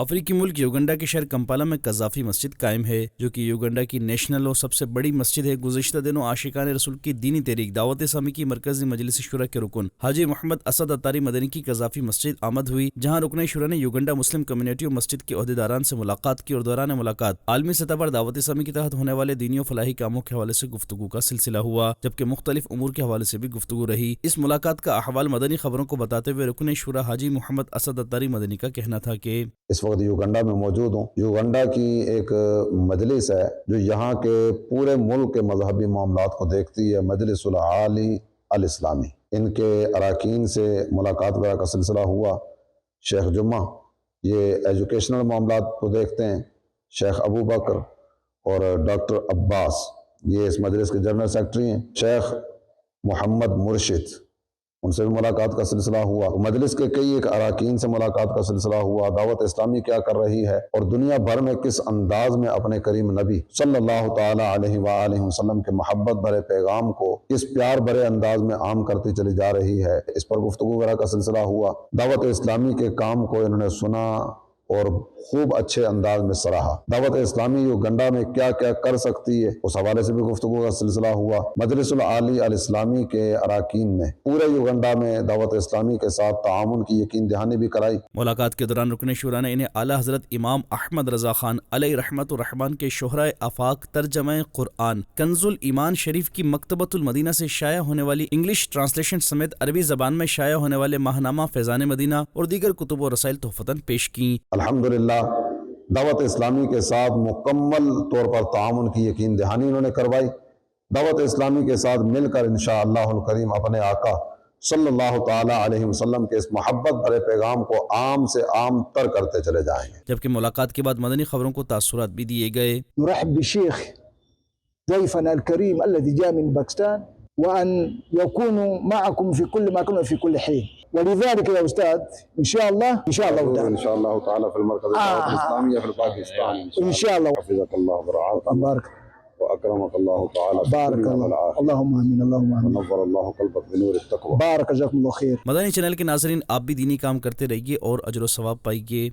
افریقی ملک یوگنڈا کے شہر کمپالا میں قذافی مسجد قائم ہے، جو کہ یوگنڈا کی نیشنل اور سب سے بڑی مسجد ہے۔ گزشتہ دنوں عاشقان رسول کی دینی تحریک دعوت اسلامی کی مرکزی مجلس شورا کے رکن حاجی محمد اسد اتاری مدنی کی قذافی مسجد آمد ہوئی، جہاں رکن شورا نے یوگنڈا مسلم کمیونٹی اور مسجد کے عہدیداران سے ملاقات کی، اور دوران ملاقات عالمی سطح پر دعوت اسلامی کے تحت ہونے والے دینی و فلاحی کاموں کے حوالے سے گفتگو کا سلسلہ ہوا، جبکہ مختلف امور کے حوالے سے بھی گفتگو رہی۔ اس ملاقات کا احوال مدنی خبروں کو بتاتے ہوئے رکن شورا حاجی محمد اسد اتاری مدنی کا کہنا تھا کہ اس وقت یوگنڈا میں موجود ہوں۔ یوگنڈا کی ایک مجلس ہے جو یہاں کے پورے ملک کے مذہبی معاملات کو دیکھتی ہے، مجلس العالی الاسلامی۔ ان کے اراکین سے ملاقات وغیرہ کا سلسلہ ہوا۔ شیخ جمعہ یہ ایجوکیشنل معاملات کو دیکھتے ہیں، شیخ ابو بکر اور ڈاکٹر عباس یہ اس مجلس کے جنرل سیکرٹری ہیں، شیخ محمد مرشد ان سے بھی ملاقات کا سلسلہ ہوا۔ مجلس کے کئی ایک اراکین سے ملاقات کا سلسلہ ہوا، دعوت اسلامی کیا کر رہی ہے اور دنیا بھر میں کس انداز میں اپنے کریم نبی صلی اللہ تعالی علیہ وآلہ وسلم کے محبت بھرے پیغام کو کس پیار بھرے انداز میں عام کرتی چلی جا رہی ہے، اس پر گفتگو وغیرہ کا سلسلہ ہوا۔ دعوت اسلامی کے کام کو انہوں نے سنا اور خوب اچھے انداز میں سراہا۔ دعوت اسلامی یوگنڈا میں کیا کیا کر سکتی ہے اس حوالے سے بھی گفتگو کا سلسلہ ہوا۔ مجلس العالی الاسلامی کے اراکین نے پورے یوگنڈا میں دعوت اسلامی کے ساتھ تعاون کی یقین دہانی بھی کرائی۔ ملاقات کے دوران رکن شورا نے انہیں اعلیٰ حضرت امام احمد رضا خان علیہ رحمت الرحمن کے شہرۂ آفاق ترجمہ قرآن کنز الایمان شریف کی مکتبۃ المدینہ سے شائع ہونے والی انگلش ٹرانسلیشن سمیت عربی زبان میں شائع ہونے والے ماہنامہ فیضان مدینہ اور دیگر کتب و رسائل تحفتاً پیش کیں۔ الحمدللہ دعوت اسلامی کے ساتھ مکمل طور پر تعاون کی یقین دہانی انہوں نے کروائی۔ دعوت اسلامی کے ساتھ مل کر انشاءاللہ الکریم اپنے آقا صلی اللہ تعالی علیہ وسلم کے اس محبت بھرے پیغام کو عام سے عام تر کرتے چلے جائیں گے۔ جبکہ ملاقات کے بعد مدنی خبروں کو تاثرات بھی دیے گئے۔ نرحب بالشيخ ضيفنا الكريم الذي جاء من باكستان وأن يكونوا معكم في كل ما كنا في كل حين، ولذلك يا أستاذ إن شاء الله تعالى ان شاء اللہ تعالی فی المرکز الدعوت الاسلامیہ فی پاکستان إن شاء الله حفظک اللہ ورعاک بارك واکرمک اللہ تعالی بارك الله اللهم آمين اللهم آمين ونور اللہ قلبک بنور التقوی۔ بارك جزاكم الله خير۔ مدنی چینل کے ناظرین، آپ بھی دینی کام کرتے رہیے اور اجر و ثواب پائیے۔